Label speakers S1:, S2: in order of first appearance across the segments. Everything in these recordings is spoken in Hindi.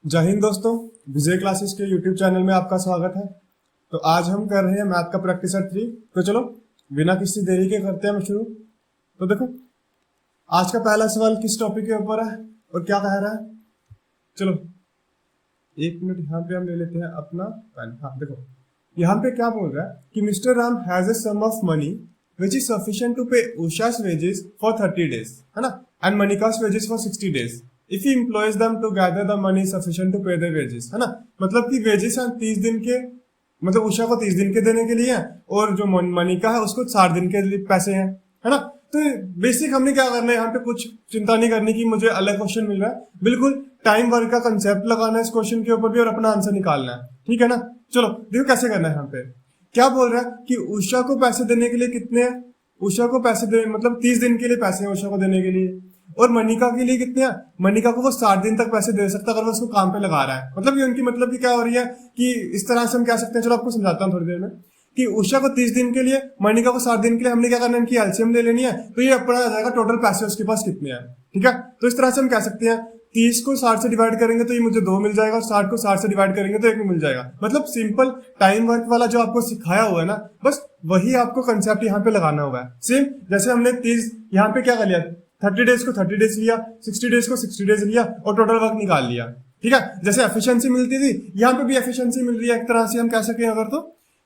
S1: जय हिंद दोस्तों, विजय क्लासेस के यूट्यूब चैनल में आपका स्वागत है। तो आज हम कर रहे हैं मैथ का प्रैक्टिस सेट 3। तो चलो बिना किसी देरी के करते हैं शुरू। तो देखो आज का पहला सवाल किस टॉपिक के ऊपर है और क्या कह रहा है। चलो एक मिनट यहाँ पे हम ले लेते हैं अपना पेन। हाँ देखो यहाँ पे क्या बोल रहा है कि mister Ram has a sum of money which is sufficient to pay Usha's wages for 30 days, है ना, and Manika's wages for 60 days। If he employs them together the money sufficient to pay the wages, है ना, मतलब कि वेजेस हैं 30 दिन के, मतलब उषा को 30 दिन के देने के लिए है और जो मनिका है उसको 60 दिन के लिए पैसे हैं, है ना। तो बेसिक हमने क्या करना है, यहाँ पे कुछ चिंता नहीं करनी कि मुझे अलग क्वेश्चन मिल रहा है, बिल्कुल टाइम वर्क का कंसेप्ट लगाना है इस क्वेश्चन के ऊपर भी और अपना आंसर निकालना है, ठीक है ना। चलो देखो कैसे करना है। यहाँ पे क्या बोल रहा है कि उषा को पैसे देने के लिए कितने हैं, उषा को पैसे दे मतलब 30 दिन के लिए पैसे हैं उषा को देने के लिए, और मनिका के लिए कितने हैं, मनिका को वो 60 दिन तक पैसे दे सकता है अगर वो उसको काम पे लगा रहा है। मतलब ये उनकी मतलब की क्या हो रही है कि इस तरह से हम कह सकते हैं, चलो आपको समझाता हूँ थोड़ी देर में, कि उषा को 30 दिन के लिए, मनिका को 60 दिन के लिए हमने क्या करना है, इनकी एलसीएम ले लेनी है, तो ये अपना आ जाएगा टोटल पैसे उसके पास कितने हैं, ठीक है। तो इस तरह से हम कह सकते हैं 30 को 60 से डिवाइड करेंगे तो ये मुझे 2 मिल जाएगा और 60 को 60 से डिवाइड करेंगे तो 1 मिल जाएगा। मतलब सिंपल टाइम वर्क वाला जो आपको सिखाया हुआ है ना, बस वही आपको कंसेप्ट यहाँ पे लगाना हुआ है। सेम जैसे हमने 30 यहाँ पे क्या कर लिया, 30 डेज को 30 डेज लिया, 60 डेज को 60 डेज लिया और टोटल वर्क निकाल लिया, ठीक है। जैसे एफिशिएंसी मिलती थी यहाँ पे भी एफिशिएंसी मिल रही है एक तरह से हम कह सकें अगर, तो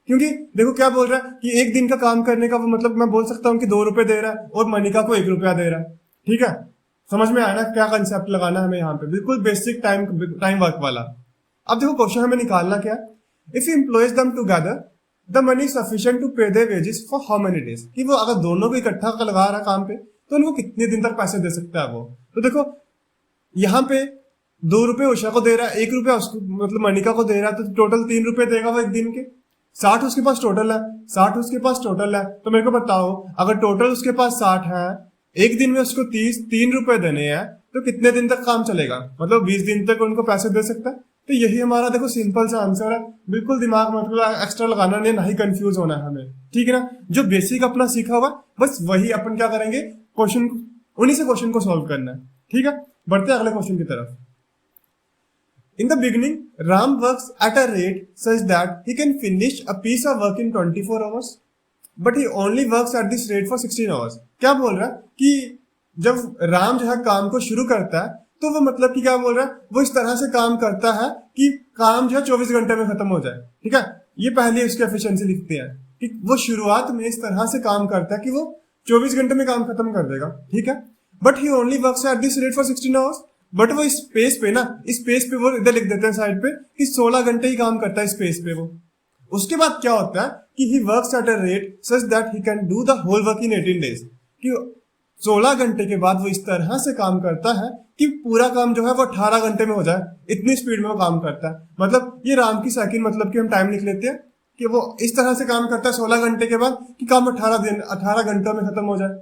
S1: क्योंकि देखो क्या बोल रहा है कि एक दिन का काम करने का वो मतलब मैं बोल सकता हूँ कि 2 रुपए दे रहा है और मनिका को 1 रुपया दे रहा है, ठीक है। समझ में आया ना क्या कंसेप्ट लगाना है हमें यहाँ पे, बिल्कुल बेसिक टाइम वर्क वाला। अब देखो क्वेश्चन हमें निकालना क्या है, if you employs them together the money sufficient to pay their wages for how many days, कि वो अगर दोनों को इकट्ठा लगा रहा है काम पे तो उनको कितने दिन तक पैसे दे सकता है वो। तो देखो यहाँ पे 2 रुपए उषा को दे रहा है, 1 रुपया उसको मतलब मनिका को दे रहा है, तो टोटल 3 रुपए देगा वो एक दिन के। 60 उसके पास टोटल है, 60 उसके पास टोटल है, तो मेरे को बताओ अगर टोटल उसके पास 60 है, एक दिन में उसको 3 रुपए देने हैं, तो कितने दिन तक काम चलेगा, मतलब 20 दिन तक उनको पैसे दे सकता है। तो यही हमारा देखो सिंपल सा आंसर है, बिल्कुल दिमाग मतलब एक्स्ट्रा लगाना नहीं, ना ही कंफ्यूज होना है हमें, ठीक है ना। जो बेसिक अपना सीखा हुआ बस वही अपन क्या करेंगे, क्वेश्चन उन्हीं से क्वेश्चन को सॉल्व करना है, ठीक है। बढ़ते हैं अगले क्वेश्चन की तरफ। In the beginning, Ram works at a rate such that he can finish a piece of work in 24 hours, but he only works at this rate for 16 hours. क्या बोल रहा है कि जब राम जो है काम को शुरू करता है तो वो मतलब कि क्या बोल रहा है, वो इस तरह से काम करता है कि काम जो है 24 घंटे में खत्म हो जाए, ठीक है। ये पहले उसकी एफिशिएंसी लिखते हैं कि वो शुरुआत में इस तरह से काम करता है कि वो 24 घंटे में काम खत्म कर देगा, ठीक है। But he only works at this rate for 16 hours, but वो स्पेस पे ना, स्पेस पे वो इधर लिख देते हैं साइड पे कि 16 घंटे ही काम करता है स्पेस पे वो। उसके बाद क्या होता है कि he works at a rate such that he can do the whole work in 18 days, कि 16 घंटे के बाद वो इस तरह से काम करता है कि पूरा काम जो है वो 18 घंटे में हो जाए, इतनी स्पीड में वो काम करता है। मतलब ये राम की सेकंड मतलब कि हम टाइम लिख लेते हैं कि वो इस तरह से काम करता है 16 घंटे के बाद कि काम 18 घंटों में खत्म हो जाए।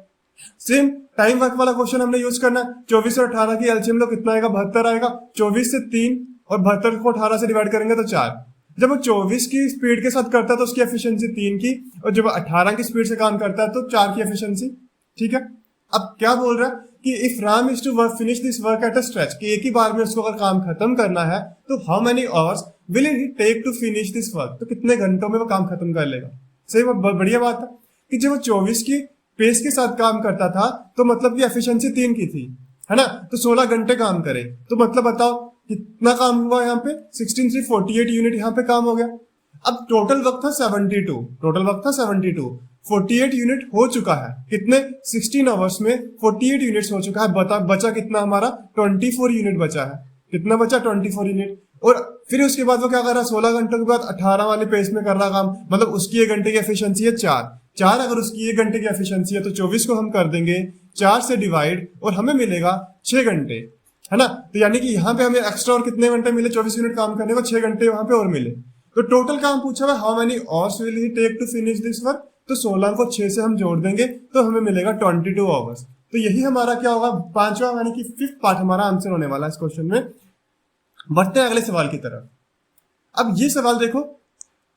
S1: सेम टाइम वर्क वाला क्वेश्चन हमने यूज करना है, 24 और 18 की एलसीएम लो कितना आएगा, 72 आएगा। 24 से 3 और 72 को 18 से डिवाइड करेंगे तो 4। जब वो 24 की स्पीड के साथ करता है तो उसकी एफिशिएंसी 3 की, और जब 18 की स्पीड से काम करता है तो 4 की एफिशिएंसी, ठीक है। अब क्या बोल रहा है कि if Ram is to work finish this work at a stretch, कि एक ही बार में उसको अगर काम खत्म करना है तो how many hours will he take to finish this work, तो कितने घंटों में वो काम खत्म कर लेगा। सही बढ़िया बात है कि जब वो 24 की पेस के साथ काम करता था तो मतलब की एफिशिएंसी 3 की थी, है ना, तो 16 घंटे काम करे तो मतलब बताओ कितना काम हुआ यहाँ पे, 16 से 48 यूनिट यहाँ पे काम हो गया। अब टोटल वक्त था 72, टोटल वक्त था 72, 48 यूनिट हो चुका है, कितने 16 आवर्स में 48 यूनिट्स हो चुका है। बचा कितना हमारा 24 यूनिट बचा है, कितना बचा 24 यूनिट। और फिर उसके बाद वो क्या कर रहा है, 16 घंटों के बाद 18 वाले पेस में कर रहा काम, मतलब उसकी 1 घंटे की एफिशिएंसी है 4। अगर उसकी 1 घंटे की एफिशिएंसी है तो 24 को हम कर देंगे 4 से डिवाइड और हमें मिलेगा 6 घंटे, है ना। तो यानी कि यहाँ पे हमें एक्स्ट्रा और कितने घंटे मिले, 24 यूनिट काम करने को 6 घंटे वहां पे और मिले। तो टोटल काम पूछा हुआ how many hours will he take to finish this work, तो 16 को 6 से हम जोड़ देंगे तो हमें मिलेगा 22 आवर्स। तो यही हमारा क्या होगा, 5वां यानी कि 5th पार्ट हमारा आंसर होने वाला है इस क्वेश्चन में। बढ़ते हैं अगले सवाल की तरफ। अब ये सवाल देखो,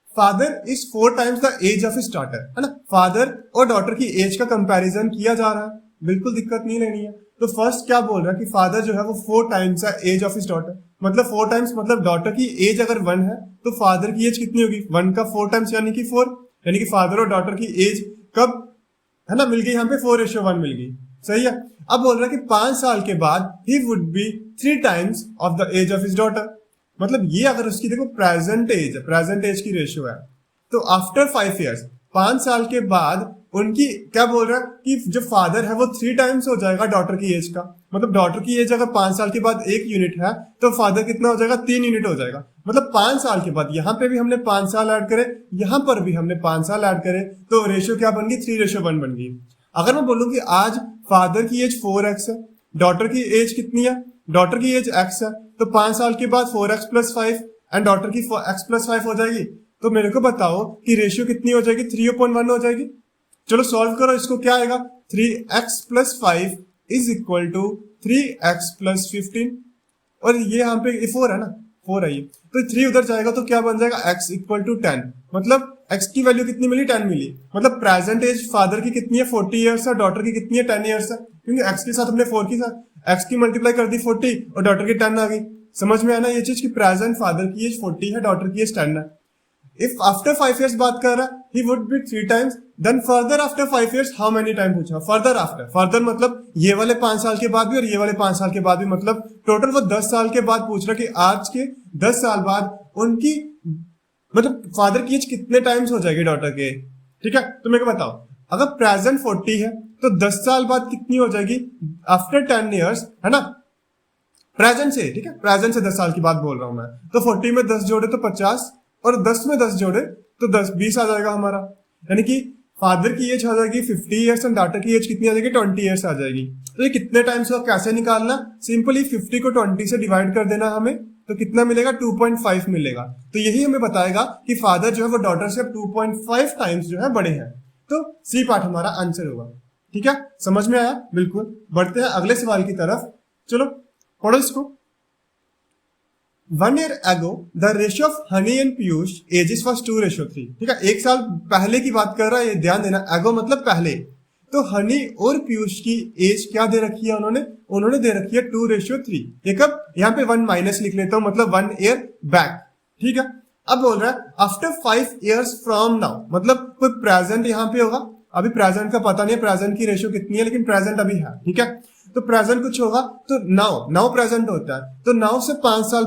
S1: father is 4 times the age of starter, है ना, फादर और डॉटर की एज का कंपैरिजन किया जा रहा है, बिल्कुल दिक्कत नहीं लेनी है। तो फर्स्ट क्या बोल रहा है कि फादर जो है वो 4 टाइम्स है एज ऑफ हिज डॉटर, मतलब 4 टाइम्स, मतलब डॉटर की एज अगर 1 है तो फादर की एज कितनी होगी, 1 का 4 टाइम्स यानी कि 4, यानी कि फादर और डॉटर की एज कब है ना मिल गई, यहाँ पे 4:1 मिल गई, सही है। अब बोल रहा है कि 5 साल के बाद ही would be 3 times of the age of his daughter, मतलब ये अगर उसकी देखो प्रेजेंट एज है, प्रेजेंट एज की रेशियो है, तो आफ्टर 5 ईयर्स 5 साल के बाद उनकी क्या बोल रहा है कि जो फादर है वो 3 टाइम्स हो जाएगा डॉटर की एज का, मतलब डॉटर की एज अगर 5 साल के बाद 1 यूनिट है तो फादर कितना हो जाएगा, 3 यूनिट हो जाएगा, मतलब 5 साल के बाद यहाँ पे भी हमने 5 साल ऐड करे, यहाँ पर भी हमने 5 साल ऐड करे, तो रेशियो क्या बन गई, 3:1 बन गई। अगर मैं बोलूँ कि आज फादर की एज 4x है, डॉटर की एज कितनी है, डॉटर की एज x है, तो 5 साल के बाद 4x + 5 एंड डॉटर की x + 5 हो जाएगी, तो मेरे को बताओ कि रेशियो कितनी हो जाएगी, 3:1 हो जाएगी। चलो सॉल्व करो इसको, क्या आएगा, 3x + 5 = 3x + 15, और ये यहाँ पे 4 है ना, 4 है ये, तो 3 उधर जाएगा तो क्या बन जाएगा, x = 10, मतलब x की वैल्यू कितनी मिली, 10 मिली, मतलब प्रेजेंट एज फादर की कितनी है, 40 ईयर्स है, डॉटर की कितनी है, 10 ईयर्स है, क्योंकि x के साथ हमने 4 की साथ x की मल्टीप्लाई कर दी 40 और डॉटर की 10 आ गई। समझ में आना ये चीज कि प्रेजेंट फादर की एज 40 है, डॉटर की एज 10 है। इफ आफ्टर 5 years बात कर रहा है, he would be 3 times, then further after 5 years how many time पूछा, further after, further मतलब ये वाले 5 साल के बाद भी और ये वाले 5 साल के बाद भी, मतलब टोटल वो 10 साल के बाद पूछ रहा कि आज के 10 साल बाद उनकी मतलब फादर की एज कितने टाइम्स हो जाएगी डॉटर के, ठीक है। तो मेरे को बताओ, अगर प्रेजेंट 40 है तो 10 साल बाद कितनी हो जाएगी, आफ्टर 10 years, है ना, प्रेजेंट से, ठीक है, प्रेजेंट से 10 साल की बात बोल रहा हूं मैं, तो 40 में 10 जोड़े तो 50 और 10 में 10 जोड़े तो 20 आ जाएगा हमारा, यानी कि फादर की एज आ जाएगी 50 ईयर्स और डॉटर की एज कितनी आ जाएगी, 20 ईयर्स आ जाएगी। तो ये कितने टाइम्स का कैसे निकालना, सिंपली 50 को 20 से डिवाइड कर देना हमें, तो कितना मिलेगा, 2.5 मिलेगा। तो यही हमें बताएगा कि फादर जो है वो डॉटर से 2.5 टाइम्स जो है बड़े हैं, तो सी पार्ट हमारा आंसर होगा। ठीक है, समझ में आया, बिल्कुल। बढ़ते हैं अगले सवाल की तरफ, चलो पढ़ो इसको। 1 year ago the ratio of honey and piyush ages was 2:3। ठीक है, 1 साल पहले की बात कर रहा है, ये ध्यान देना, एगो मतलब पहले। तो हनी और पीयूष की एज क्या दे रखी है उन्होंने दे रखी है 2:3। ये कब, यहाँ पे 1 माइनस लिख लेता हूं, मतलब 1 year बैक। ठीक है, अब बोल रहा है आफ्टर 5 years फ्रॉम नाउ, मतलब कोई प्रेजेंट यहाँ पे होगा, अभी प्रेजेंट का पता नहीं है प्रेजेंट की रेशियो कितनी है, लेकिन प्रेजेंट अभी है। ठीक है, तो प्रेजेंट कुछ होगा, तो नाउ प्रेजेंट होता है, तो नाउ से 5 साल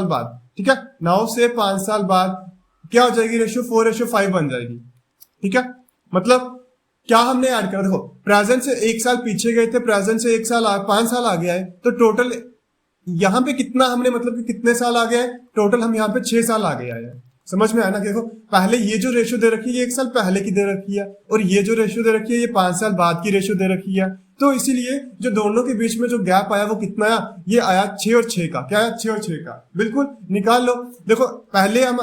S1: बाद, ठीक है, नाउ से 5 साल बाद क्या हो जाएगी रेशियो, 4:5 बन जाएगी। ठीक है, मतलब क्या हमने ऐड करा, देखो प्रेजेंट से 1 साल पीछे गए थे, प्रेजेंट से 5 साल आगे आए, तो टोटल यहाँ पे कितना हमने, मतलब कि कितने साल आ गए, टोटल हम यहाँ पे 6 साल आगे आए हैं। समझ में आया ना, देखो पहले ये जो रेशियो दे रखी है ये 1 साल पहले की दे रखी है, और ये जो रेशियो दे रखी है ये 5 साल बाद की रेशियो दे रखी है, तो इसीलिए जो दोनों के बीच में जो गैप आया वो कितना आया, ये आया 6 और 6 का। क्या आया, 6 और 6 का, बिल्कुल निकाल लो। देखो पहले हम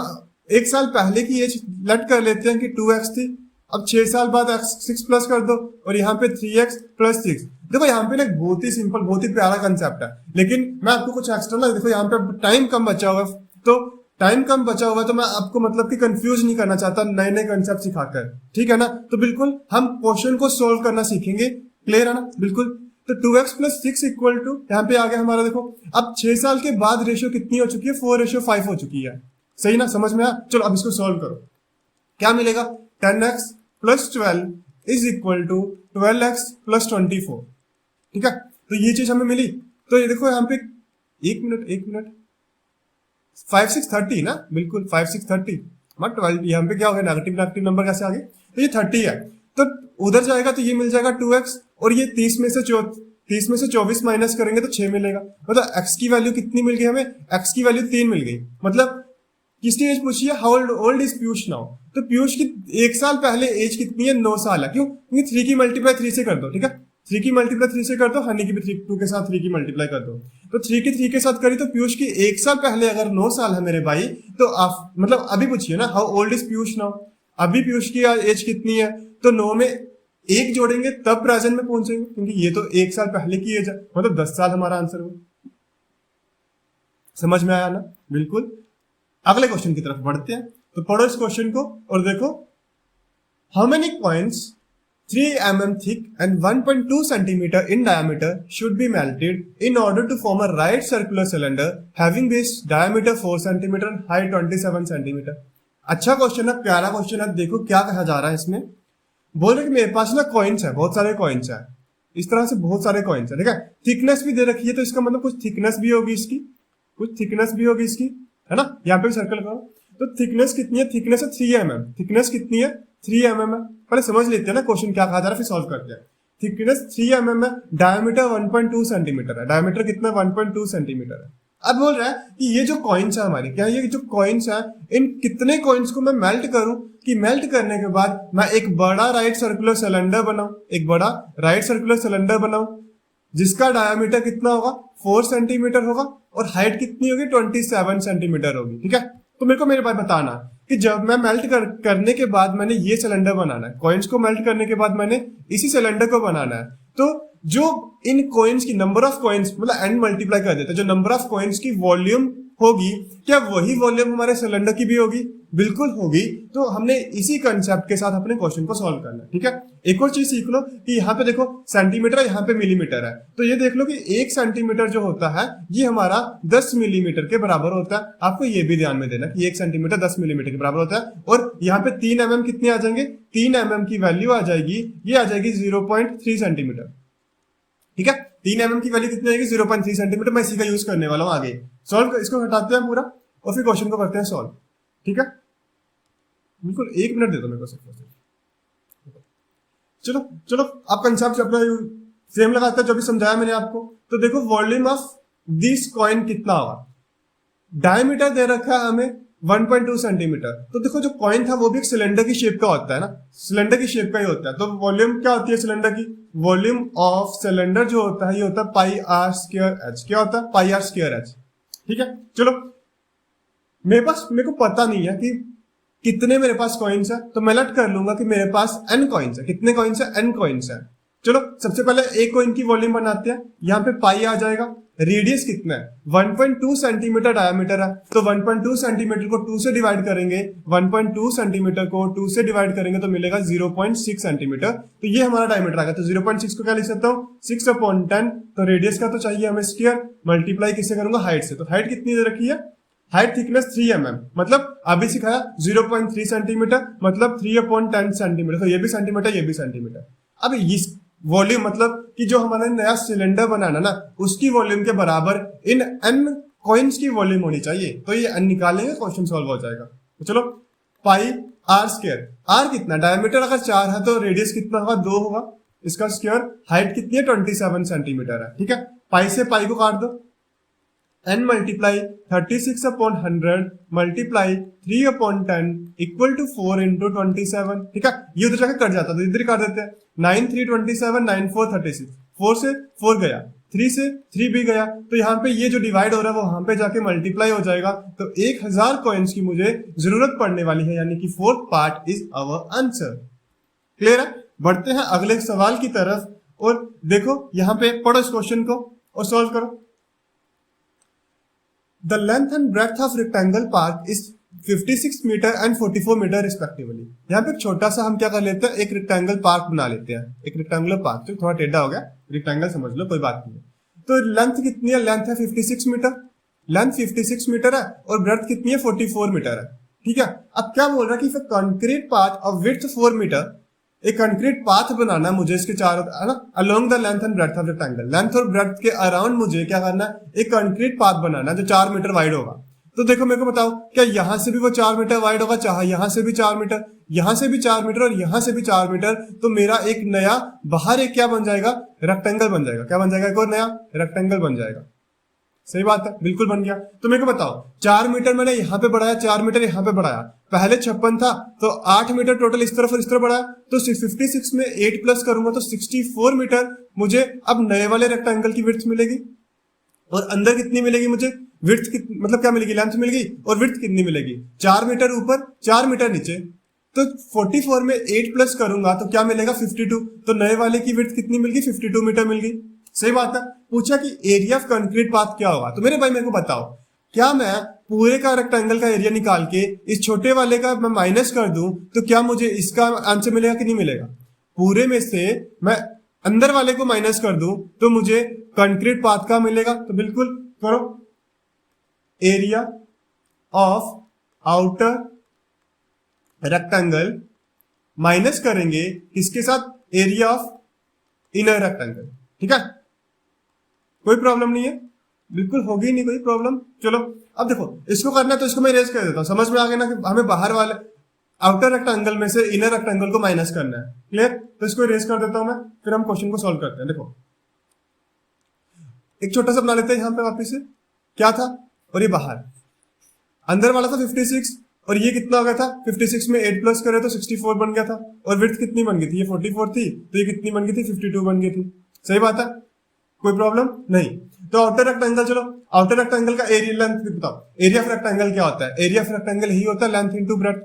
S1: 1 साल पहले की एज लट कर लेते हैं कि 2x थी, अब 6 साल बाद x 6 प्लस कर दो, और यहाँ पे 3x + 6। देखो यहाँ पे ना बहुत ही सिंपल, बहुत ही प्यारा कंसेप्ट है, लेकिन मैं आपको कुछ एक्स्ट्रा ना, देखो यहाँ पे टाइम कम बचा हुआ, तो टाइम कम बचा हुआ, तो मैं आपको मतलब कि कंफ्यूज नहीं करना चाहता नए नए कंसेप्ट सिखाकर। ठीक है ना, तो बिल्कुल हम क्वेश्चन को सोल्व करना सीखेंगे, क्लियर है ना, बिल्कुल। तो 2x + 6 = यहाँ पे आ गया हमारा, देखो अब 6 साल के बाद रेशियो कितनी हो चुकी है, 4:5 हो चुकी है। सही ना, समझ में आया। चलो अब इसको सोल्व करो, क्या मिलेगा, 10x + 12 = 12x + 24। ठीक है, तो ये चीज हमें मिली। तो ये देखो यहाँ पे 1 मिनट 5 6 30 ना, बिल्कुल 5 6 30, बट 12 यहाँ पे क्या हो गया, नेगेटिव नंबर कैसे आ गए, तो ये 30 है, तो उधर जाएगा तो ये मिल जाएगा 2x, और ये 30 में से 24 माइनस करेंगे तो 6 मिलेगा, मतलब x की वैल्यू कितनी मिल गई हमें, x की वैल्यू 3 मिल गई। मतलब किसकी एज पूछी है, how old is Piyush now, तो पीयूष की 1 साल पहले एज कितनी है, 9 साल है। क्यों, क्योंकि 3 की मल्टीप्लाई 3 से कर दो। ठीक है, 3 की मल्टीप्लाई 3 से कर दो, हनी की भी 2 के साथ 3 की मल्टीप्लाई कर दो, तो 3 की 3 के साथ करी, तो पीयूष की 1 साल पहले अगर 9 साल है मेरे भाई, तो आप मतलब अभी पूछिए ना, how old is Piyush now, अभी पीयूष की एज कितनी है, तो 9 में 1 जोड़ेंगे तब प्रेजेंट में पहुंचेंगे, क्योंकि ये तो 1 साल पहले की एज है, मतलब 10 साल हमारा आंसर होगा। समझ में आया ना, बिल्कुल। अगले क्वेश्चन की तरफ बढ़ते हैं, तो पढ़ो इस क्वेश्चन को और देखो, how many coins 3 mm thick and 1.2 centimeter in diameter should be melted in order to form a right circular cylinder having base diameter 4 centimeter and height 27 centimeter। अच्छा क्वेश्चन है, प्यारा क्वेश्चन है। देखो क्या कहा जा रहा है इसमें। बोल रहे कि मेरे पास ना कॉइन्स है, बहुत सारे कॉइन्स है, इस तरह से बहुत सारे कॉइन्स है, ठीक है। थिकनेस भी दे रखी है, तो इसका मतलब कुछ थिकनेस भी होगी इसकी, कुछ थिकनेस भी होगी इसकी, है ना। यहाँ पे सर्कल करो तो थिकनेस कितनी है, थिकनेस है 3 mm। थिकनेस कितनी है, 3 mm है। पहले समझ लेते हैं ना क्वेश्चन क्या कहा जा रहा है, फिर सॉल्व करते हैं। थिकनेस 3 mm है, डायमीटर 1.2 सेंटीमीटर है। डायमीटर कितना, 1.2 सेंटीमीटर है। अब बोल रहा है कि ये जो कॉइन्स है हमारे, क्या ये जो कॉइन्स है, इन कितने कॉइन्स को मैं मेल्ट करूं कि मेल्ट करने के बाद मैं एक बड़ा राइट सर्कुलर सिलेंडर बनाऊं, एक बड़ा राइट सर्कुलर सिलेंडर बनाऊं जिसका डायमीटर कितना होगा, 4 सेंटीमीटर होगा और हाइट कितनी होगी, 27 सेंटीमीटर होगी, ठीक है। तो मेरे को मेरे बात बताना कि जब मैं मेल्ट करने के बाद मैंने ये सिलेंडर बनाना है, कॉइन्स को मेल्ट करने के बाद मैंने इसी सिलेंडर को बनाना है, तो जो इन कॉइन्स की नंबर ऑफ कॉइन्स मतलब n मल्टीप्लाई कर देते हैं, जो नंबर ऑफ कॉइन्स की वॉल्यूम होगी, क्या वही वॉल्यूम हमारे सिलेंडर की भी होगी? बिल्कुल होगी। तो हमने इसी कंसेप्ट के साथ अपने क्वेश्चन को सॉल्व करना है, ठीक है। एक और चीज सीख लो कि यहाँ पे देखो सेंटीमीटर है, यहाँ पे मिलीमीटर है, तो ये देख लो कि 1 सेंटीमीटर जो होता है ये हमारा 10 मिलीमीटर के बराबर होता है। आपको ये भी ध्यान में देना कि 1 सेंटीमीटर 10 मिलीमीटर के बराबर होता है। और यहाँ पे 3 mm कितने आ जाएंगे, 3 mm की वैल्यू आ जाएगी, ये आ जाएगी 0.3 सेंटीमीटर, ठीक है। 3 mm की वैल्यू कितनी आएगी, 0.3 सेंटीमीटर। मैं इसी का यूज करने वाला हूँ आगे। सॉल्व, इसको हटाते हैं पूरा और फिर क्वेश्चन को करते हैं सॉल्व, ठीक है। बिल्कुल 1 मिनट दे दो मेरे को सिर्फ। चलो चलो आप कंसेप्ट अपना सेम लगाते हैं जो भी समझाया मैंने आपको। तो देखो वॉल्यूम ऑफ दिस कॉइन कितना होगा, डायमीटर दे रखा है हमें 1.2 सेंटीमीटर। तो देखो जो कॉइन था वो भी एक सिलेंडर की शेप का होता है ना, सिलेंडर की शेप का ही होता है। तो वॉल्यूम क्या होती है सिलेंडर की, वॉल्यूम ऑफ सिलेंडर जो होता है ये होता है पाई आर स्क्वायर एच। क्या होता है, पाई आर स्क्वायर एच, ठीक है। चलो मेरे को पता नहीं है कि कितने मेरे पास कॉइन्स है, तो मैं लट कर लूंगा कि मेरे पास n कॉइन्स है। कितने कॉइन्स है, n कॉइन्स है। चलो सबसे पहले एक कॉइन की वॉल्यूम बनाते हैं। यहाँ पे पाई आ जाएगा, रेडियस कितना है, 1.2 सेंटीमीटर डायमीटर है, तो 1.2 सेंटीमीटर को 2 से डिवाइड करेंगे, 1.2 सेंटीमीटर को 2 से डिवाइड करेंगे तो मिलेगा 0.6 सेंटीमीटर। तो ये हमारा डायमीटर आ गया। तो 0.6 को क्या लिख सकता हूँ, 6/10। तो रेडियस का तो चाहिए हमें स्क्वायर, मल्टीप्लाई किससे करूंगा, हाइट से। तो हाइट कितनी दे रखी है, हाइट थिकनेस 3 mm, मतलब अभी सिखाया 0.3 सेंटीमीटर, मतलब 3/10 सेंटीमीटर। तो ये भी सेंटीमीटर, ये भी सेंटीमीटर। अब इस वॉल्यूम मतलब कि जो हमारा नया सिलेंडर बनाना ना, उसकी वॉल्यूम के बराबर इन n कॉइन्स की वॉल्यूम होनी चाहिए। तो ये n निकालेंगे, क्वेश्चन सॉल्व हो जाएगा। तो चलो पाई आर स्क्वायर, आर कितना, डायमीटर अगर 4 है तो रेडियस कितना होगा, 2 होगा, इसका स्क्वायर। हाइट कितनी है, 27 सेंटीमीटर है, ठीक है। पाई से पाई को काट दो, n multiply 36/100 multiply 3/10 equal to 4 into 27, ठीक है। ये उधर जाकर कट जाता है तो इधर ही काट देते हैं। 9 3 27, 9 4 36, 4 से 4 गया, 3 से 3 भी गया, तो यहाँ पे ये जो डिवाइड हो रहा है वो वहां पे जाके मल्टीप्लाई हो जाएगा। तो 1000 कॉइन्स की मुझे जरूरत पड़ने वाली है, यानी कि 4th part is our answer. Clear है। बढ़ते हैं अगले सवाल की तरफ और देखो यहाँ पे पढ़ो इस क्वेश्चन को और सॉल्व करो। The length and breadth of rectangle park is 56 metre and 44 metre respectively. यहाँ पे छोटा सा हम क्या कर लेते हैं, एक रेक्टेंगल पार्क बना लेते हैं, एक रेक्टेंगुलर पार्क। तो थोड़ा टेढ़ा हो गया, रेक्टेंगल समझ लो, कोई बात नहीं है। तो लेंथ कितनी है, लेंथ है 56 मीटर, लेंथ 56 मीटर है और ब्रेड्थ कितनी है, 44 मीटर है, ठीक है। अब क्या बोल रहा है कि concrete path of width 4 metre, एक कंक्रीट पाथ बनाना है मुझे इसके चारों, है ना, along the length and breadth of rectangle. Length और ब्रेड्थ के अराउंड मुझे क्या करना है, एक कंक्रीट पाथ बनाना है जो 4 मीटर वाइड होगा। तो देखो मेरे को बताओ, क्या यहां से भी वो 4 मीटर वाइड होगा, चाहे यहां से भी 4 मीटर, यहां से भी 4 मीटर और यहां से भी 4 मीटर। तो मेरा एक नया बाहर एक क्या बन जाएगा, रेक्टेंगल बन जाएगा। क्या बन जाएगा, एक और नया रेक्टेंगल बन जाएगा। सही बात है, बिल्कुल बन गया। तो मेरे को बताओ 4 मीटर मैंने यहाँ पे बढ़ाया, 4 मीटर यहाँ पे बढ़ाया, पहले 56 था तो 8 मीटर टोटल इस तरफ और इस तरफ बढ़ाया, तो 56 में 8 प्लस करूंगा तो 64 मीटर मुझे अब नए वाले रेक्टेंगल की विड्थ मिलेगी। और अंदर कितनी मिलेगी मुझे, विड्थ मतलब क्या मिलेगी, लेंथ मिलेगी, और विड्थ कितनी मिलेगी, 4 मीटर ऊपर 4 मीटर नीचे। तो 44 में 8 प्लस करूंगा तो क्या मिलेगा, 52। तो नए वाले की विड्थ कितनी मिल गई, 52 मीटर मिल गई। सही बात है। पूछा कि एरिया ऑफ कंक्रीट पाथ क्या होगा, तो मेरे भाई मेरे को बताओ, क्या मैं पूरे का रेक्टेंगल का एरिया निकाल के इस छोटे वाले का मैं माइनस कर दूं तो क्या मुझे इसका आंसर मिलेगा कि नहीं मिलेगा। पूरे में से मैं अंदर वाले को माइनस कर दूं तो मुझे कंक्रीट पाथ का मिलेगा। तो बिल्कुल करो, area of outer rectangle minus करेंगे किसके साथ, एरिया ऑफ इनर रेक्टेंगल। ठीक है, कोई प्रॉब्लम नहीं है, बिल्कुल होगी नहीं कोई प्रॉब्लम। चलो अब देखो इसको करना है तो इसको मैं इरेज कर देता हूं। समझ में आ गया ना कि हमें बाहर वाले आउटर रेक्टेंगल में से इनर रेक्टेंगल को माइनस करना है। क्लियर, तो इसको इरेज कर देता हूं मैं, फिर हम क्वेश्चन को सॉल्व करते हैं। देखो एक छोटा सा बना लेते हैं यहां पे वापिस से, क्या था, और ये बाहर अंदर वाला था 56 और ये कितना हो गया था 56 में 8 प्लस करे तो 64 बन गया था, और विड्थ कितनी बन गई थी, ये 44 थी तो ये कितनी बन गई थी 52 बन गई थी। सही बात है, कोई प्रॉब्लम नहीं। तो आउटर रेक्टेंगल, चलो आउटर रेक्टेंगल का एरिया लेंथ बताओ। एरिया ऑफ रेक्टेंगल क्या होता है, एरिया ऑफ रेक्टेंगल ही होता है length into breadth,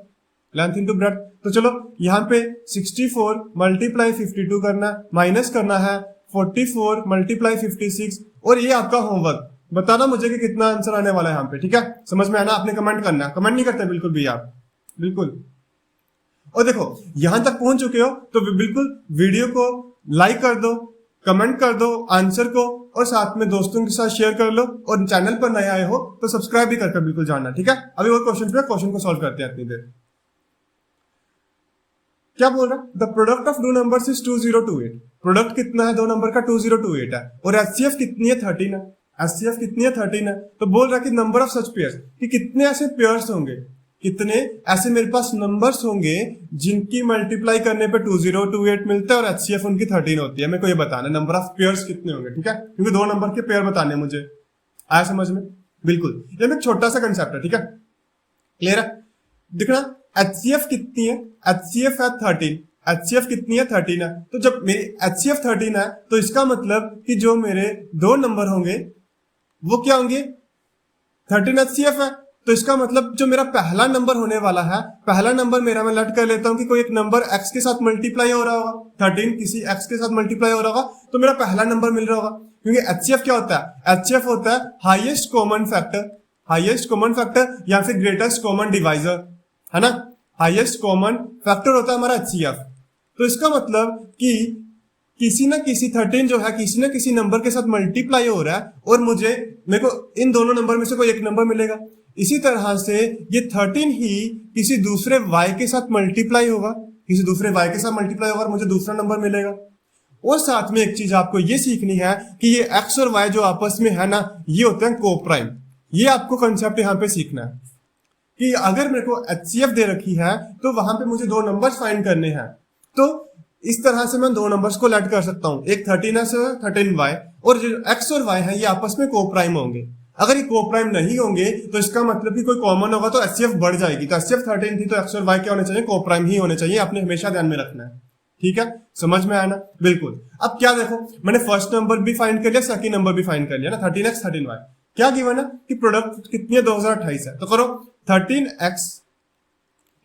S1: length into breadth. तो चलो यहाँ पे 64 मल्टीप्लाई 52 करना, माइनस करना है 44 मल्टीप्लाई 56, और ये आपका होमवर्क, बताना मुझे कि कितना आंसर आने वाला है यहाँ पे। ठीक है, समझ में आना, आपने कमेंट करना, कमेंट नहीं करते बिल्कुल भी आप, बिल्कुल। और देखो यहां तक पहुंच चुके हो तो बिल्कुल वीडियो को लाइक कर दो, कमेंट कर दो आंसर को, और साथ में दोस्तों के साथ शेयर कर लो, और चैनल पर नए आए हो तो सब्सक्राइब भी करके बिल्कुल जानना। ठीक है, अभी वो क्वेश्चन को सॉल्व करते हैं इतनी देर। क्या बोल रहा है, the product of two numbers is 2028। Product कितना है दो नंबर का, 2028 है, और एचसीएफ कितनी है 13 है, एचसीएफ कितनी है 13 है। तो बोल रहा है कि नंबर ऑफ सच पेयर्स, कि कितने ऐसे पेयर्स होंगे, कितने ऐसे मेरे पास नंबर्स होंगे जिनकी मल्टीप्लाई करने पे 2028 मिलता है और एचसीएफ उनकी 13 होती है। मेरे को ये बताना है नंबर ऑफ पेयर्स कितने होंगे। ठीक है, क्योंकि दो नंबर के पेयर बताने मुझे, आया समझ में, बिल्कुल। ये एक छोटा सा कंसेप्ट है। ठीक है, क्लियर है, दिखना एचसीएफ कितनी है, एचसीएफ है 13, एचसीएफ कितनी है 13 है। तो जब मेरी एचसीएफ 13 है तो इसका मतलब कि जो मेरे दो नंबर होंगे वो क्या होंगे, 13 एचसीएफ है। तो इसका मतलब जो मेरा पहला नंबर होने वाला है, पहला नंबर मेरा, मैं लट कर लेता हूं कि कोई एक नंबर x के साथ मल्टीप्लाई हो रहा होगा, 13 किसी x के साथ मल्टीप्लाई हो रहा होगा, तो मेरा पहला नंबर मिल रहा होगा। क्योंकि एचसीएफ क्या होता है, एचसीएफ होता है highest common factor, highest common factor या फिर ग्रेटेस्ट कॉमन डिवाइजर, है ना, हाईएस्ट कॉमन फैक्टर होता है हमारा एचसीएफ। तो इसका मतलब कि किसी ना किसी 13 जो है किसी ना किसी नंबर के साथ मल्टीप्लाई हो रहा है, और मेरे को इन दोनों नंबर में से कोई एक नंबर मिलेगा। इसी तरह से ये 13 ही किसी दूसरे y के साथ मल्टीप्लाई होगा, किसी दूसरे y के साथ मल्टीप्लाई होगा और मुझे दूसरा नंबर मिलेगा। और साथ में एक चीज आपको ये सीखनी है कि ये x और y जो आपस में है ना, ये होते हैं कोप्राइम। ये आपको कंसेप्ट यहाँ पे सीखना है कि अगर मेरे को एचसीएफ दे रखी है तो वहां पे मुझे दो नंबर्स फाइंड करने हैं। तो इस तरह से मैं दो नंबर्स को लेट कर सकता हूं, एक 13x और 13y, और जो x और y है ये आपस में कोप्राइम होंगे। अगर ये कोप्राइम नहीं होंगे तो इसका मतलब कि कोई कॉमन होगा तो एचसीएफ बढ़ जाएगी। तो एचसीएफ 13 थी तो x और y क्या होने चाहिए, कोप्राइम ही होने चाहिए। आपने हमेशा ध्यान में रखना है। ठीक है, समझ में आया ना, बिल्कुल। अब क्या देखो, मैंने फर्स्ट नंबर भी फाइंड कर लिया, सेकंड नंबर भी फाइंड कर लिया ना, 13x 13y। क्या गिवन है कि प्रोडक्ट कितनी है 2028 है। तो करो 13x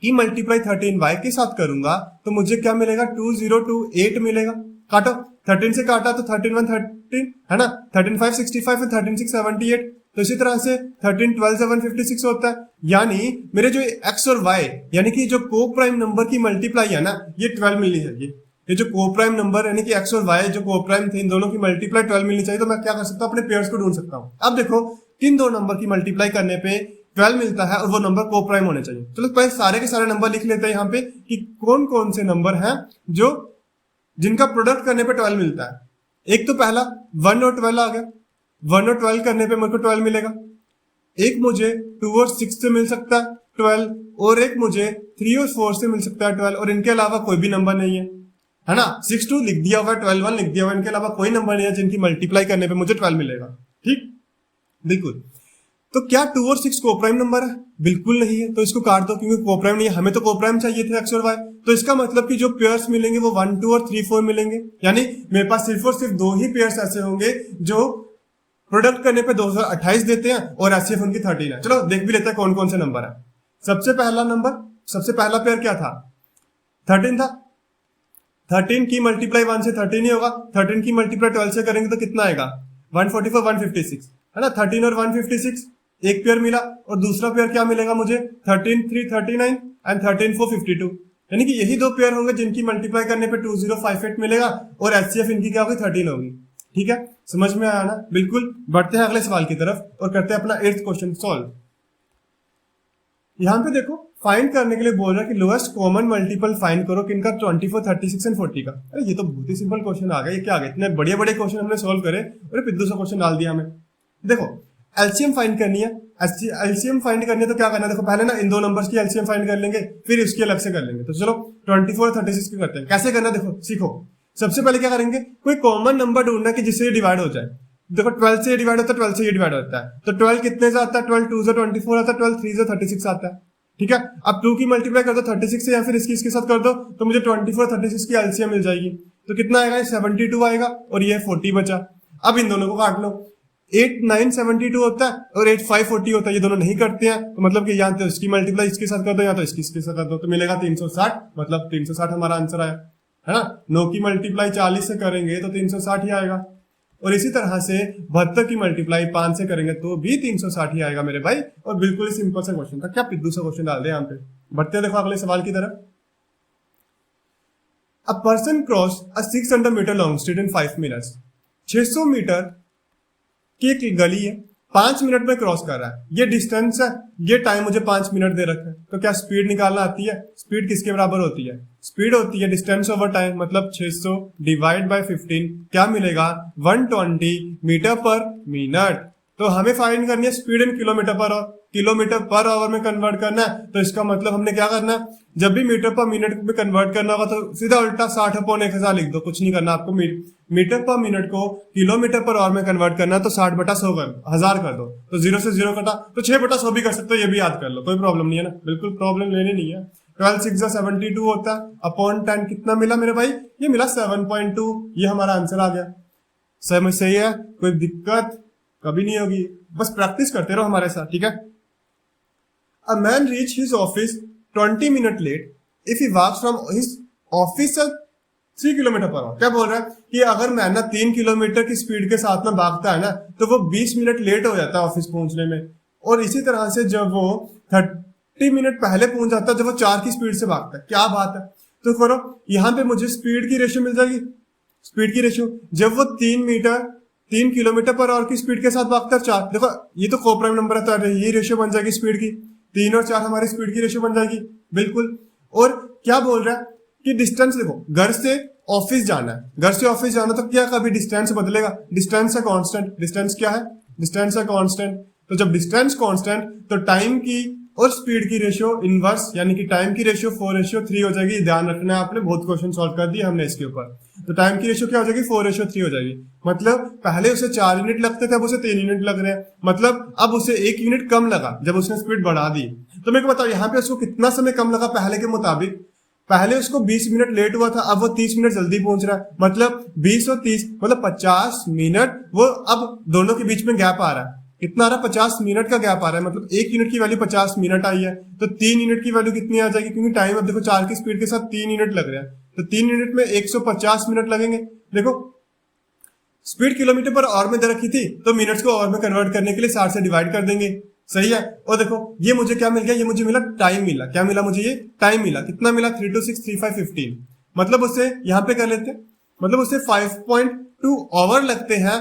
S1: की मल्टीप्लाई 13y के साथ करूंगा तो मुझे क्या मिलेगा, 2028 मिलेगा। काटो, 13 से काटा तो 13 1 13 है ना, 13 5 65 और 13 6 78। तो इसी तरह से 13 12 7 56 होता है। यानी मेरे जो x और y यानी कि जो को प्राइम नंबर की मल्टीप्लाई है ना, ये 12 मिलनी चाहिए। ये जो को प्राइम नंबर यानी कि x और y जो को प्राइम थे, इन दोनों की मल्टीप्लाई 12 मिलनी चाहिए। तो मैं क्या कर सकता हूँ, अपने पेयर्स को ढूंढ सकता हूँ। अब देखो किन दो नंबर की मल्टीप्लाई करने पे 12 मिलता है और वो नंबर को प्राइम होने चाहिए। चलो पहले सारे के सारे नंबर लिख लेते हैं यहाँ पे कि कौन कौन से नंबर हैं जो जिनका प्रोडक्ट करने पे 12 मिलता है। एक तो पहला 1 और 12 आ गया, 1 और 12 करने पे मेरे को 12 मिलेगा। एक मुझे 2 और 6 से मिल सकता है 12, और एक मुझे 3 और 4 से मिल सकता है 12, और इनके अलावा कोई भी नंबर नहीं है ना। 6 2 लिख दिया हुआ है, 12 1 लिख दिया हुआ है, इनके अलावा कोई नंबर नहीं है जिनकी मल्टीप्लाई करने पे मुझे 12 मिलेगा। ठीक, बिल्कुल। तो क्या 2 और 6 कोप्राइम नंबर है? बिल्कुल नहीं है, तो इसको काट दो क्योंकि कोप्राइम नहीं है। हमें तो कोप्राइम चाहिए थे x और y। तो इसका मतलब कि जो पेयर्स मिलेंगे वो 1 2 और 3 4 मिलेंगे। यानी मेरे पास सिर्फ और सिर्फ दो ही पेयर्स ऐसे होंगे जो प्रोडक्ट करने पे 2028 देते हैं और एचसीएफ उनकी 13 है। चलो देख भी लेते हैं कौन कौन से नंबर है। सबसे पहला पेयर क्या था, 13 था। 13 की मल्टीप्लाई 1 से 13 ही होगा। 13 की मल्टीप्लाई 12 से करेंगे तो कितना आएगा, 144 156 है ना। 13 और 156 एक पेयर मिला, और दूसरा पेयर क्या मिलेगा मुझे, 13 3 39 एंड 13 4 52। यानी कि यही दो पेयर होंगे जिनकी मल्टीप्लाई करने पे 2058 मिलेगा और एचसीएफ इनकी क्या होगी 13 होगी। ठीक है, समझ में आया ना? बिल्कुल। बढ़ते हैं अगले सवाल की तरफ और करते हैं अपना 8th क्वेश्चन सॉल्व। यहां पे देखो फाइंड करने के लिए बोल रहा है कि लोएस्ट कॉमन मल्टीपल फाइंड करो किनका 24, 36 एंड 40 का। अरे ये तो बहुत ही सिंपल क्वेश्चन आ गया, ये क्या आ गया? इतने बड़े बड़े क्वेश्चन हमने सॉल्व करे और पिद्दू सा क्वेश्चन डाल दिया हमें। देखो एलसीएम फाइंड करनी है, एलसीएम फाइंड करनी है तो क्या करना है? देखो पहले ना इन दो नंबर्स की एलसीएम फाइंड कर लेंगे, फिर इसकी अलग से कर लेंगे। तो चलो 24 और 36 की करते हैं। कैसे करना देखो सीखो। सबसे पहले क्या करेंगे, कोई कॉमन नंबर ढूंढना है कि जिससे ये डिवाइड हो जाए। देखो 12 से ये डिवाइड होता है, 12 से ये डिवाइड होता है, तो 12 कितने से आता है? 12 2 से 24 आता है, 12 3 से 36 आता है। ठीक है, अब 2 की मल्टीप्लाई कर दो 36 से या फिर इसके साथ कर दो तो मुझे 24 36 की एलसीएम मिल जाएगी। तो कितना आएगा? 72 आएगा और ये 40 बचा। अब इन दोनों को काट लो। 8 9 72 होता है और 8 5 40 होता है, ये दोनों नहीं करते हैं तो मतलब कि यहाँ तो इसकी मल्टीप्लाई इसके साथ कर दो या तो इसके साथ कर दो, तो मिलेगा 360। मतलब 360 हमारा आंसर आया, है ना? 9 की मल्टीप्लाई 40 से करेंगे तो 360 ही आएगा, और इसी तरह से 72 की मल्टीप्लाई 5 से करेंगे तो भी 360 ही आएगा मेरे भाई। और बिल्कुल ही सिंपल सा क्वेश्चन था, क्या पिद्दू सा क्वेश्चन डाल दे यहाँ पे। बढ़ते देखो अगले सवाल की तरफ। A person cross a 600 metre long street in 5 minutes. 600 metre की एक गली है, 5 मिनट में क्रॉस कर रहा है। ये डिस्टेंस है, ये टाइम मुझे 5 मिनट दे रखा है, तो क्या स्पीड निकालना आती है? स्पीड किसके बराबर होती है? स्पीड होती है डिस्टेंस ओवर टाइम, मतलब 600 डिवाइड बाय 15, क्या मिलेगा? 120 मीटर पर मिनट। तो हमें फाइंड करनी है speed in kilometre per our में कन्वर्ट करना है। तो इसका मतलब हमने क्या करना है, जब भी मीटर पर मिनट में कन्वर्ट करना होगा तो सीधा उल्टा 60/1000 लिख दो, कुछ नहीं करना आपको। मीटर पर मिनट को किलोमीटर पर आवर में कन्वर्ट करना है तो 60/100 1000 कर दो, तो 0 से 0 कटा तो 6/100 भी कर सकते हो, ये भी याद कर लो, कोई प्रॉब्लम नहीं है ना, बिल्कुल प्रॉब्लम लेनी नहीं है। 12 6 72 होता है अपॉन 10 कितना मिला मेरे भाई? ये मिला 7.2। ये हमारा आंसर आ गया। समझ सही है, कोई दिक्कत कभी नहीं होगी, बस प्रैक्टिस करते रहो हमारे साथ। ठीक है। A man reach his office 20 minute late if he walks from his office 3 kilometre per hour. क्या बोल रहा है कि अगर मैन ना 3 किलोमीटर की स्पीड के साथ में भागता है ना तो वो 20 मिनट लेट हो जाता है ऑफिस पहुंचने में। और इसी तरह से जब वो 30 मिनट पहले पहुंच जाता है जब वो 4 की स्पीड से भागता है। क्या बात है। तो करो यहाँ पे मुझे स्पीड की रेशियो मिल जाएगी। स्पीड की रेशियो जब वो 3 किलोमीटर पर आवर की स्पीड के साथ भागता है 4, देखो ये तो कोप्राइम नंबर है तो ये रेशियो बन जाएगी स्पीड की। 3 और 4 हमारी स्पीड की रेशियो बन जाएगी बिल्कुल। और क्या बोल रहा है कि डिस्टेंस देखो, घर से ऑफिस जाना है, घर से ऑफिस जाना तो क्या कभी डिस्टेंस बदलेगा? डिस्टेंस है कांस्टेंट। डिस्टेंस क्या है? डिस्टेंस है कांस्टेंट। तो जब डिस्टेंस कांस्टेंट तो टाइम की और स्पीड की रेशियो इनवर्स, यानी कि टाइम की रेशियो 4:3 हो जाएगी। ध्यान रखना है आपने, बहुत क्वेश्चन सॉल्व कर दिए हमने इसके ऊपर। तो टाइम की रेशियो क्या हो जाएगी? 4:3 हो जाएगी। मतलब पहले उसे 4 यूनिट लगते थे, अब उसे 3 यूनिट लग रहे हैं। मतलब अब उसे 1 यूनिट कम लगा जब उसने स्पीड बढ़ा दी। तो मेरे को बताओ यहाँ पे उसको कितना समय कम लगा पहले के मुताबिक? पहले उसको 20 मिनट लेट हुआ था, अब वो 30 मिनट जल्दी पहुंच रहा है। मतलब 20 और 30 मतलब 50 मिनट वो अब दोनों के बीच में गैप आ रहा है। कितना आ रहा है? 50 मिनट का गैप आ रहा है। मतलब 1 यूनिट की वैल्यू 50 मिनट आई है तो 3 यूनिट की वैल्यू कितनी आ जाएगी? क्योंकि टाइम अब देखो 4 की स्पीड के साथ 3 यूनिट लग रहे हैं तो 3 यूनिट में 150 मिनट लगेंगे। देखो स्पीड किलोमीटर पर आवर में दे रखी थी तो मिनट्स को आवर में कन्वर्ट करने के लिए 60 से डिवाइड कर देंगे। सही है। और देखो ये मुझे क्या मिल गया? ये मुझे मिला टाइम मिला। क्या मिला मुझे? ये टाइम मिला। कितना मिला? 3263515। मतलब उससे यहाँ पे कर लेते हैं, मतलब उससे 5.2 आवर लगते हैं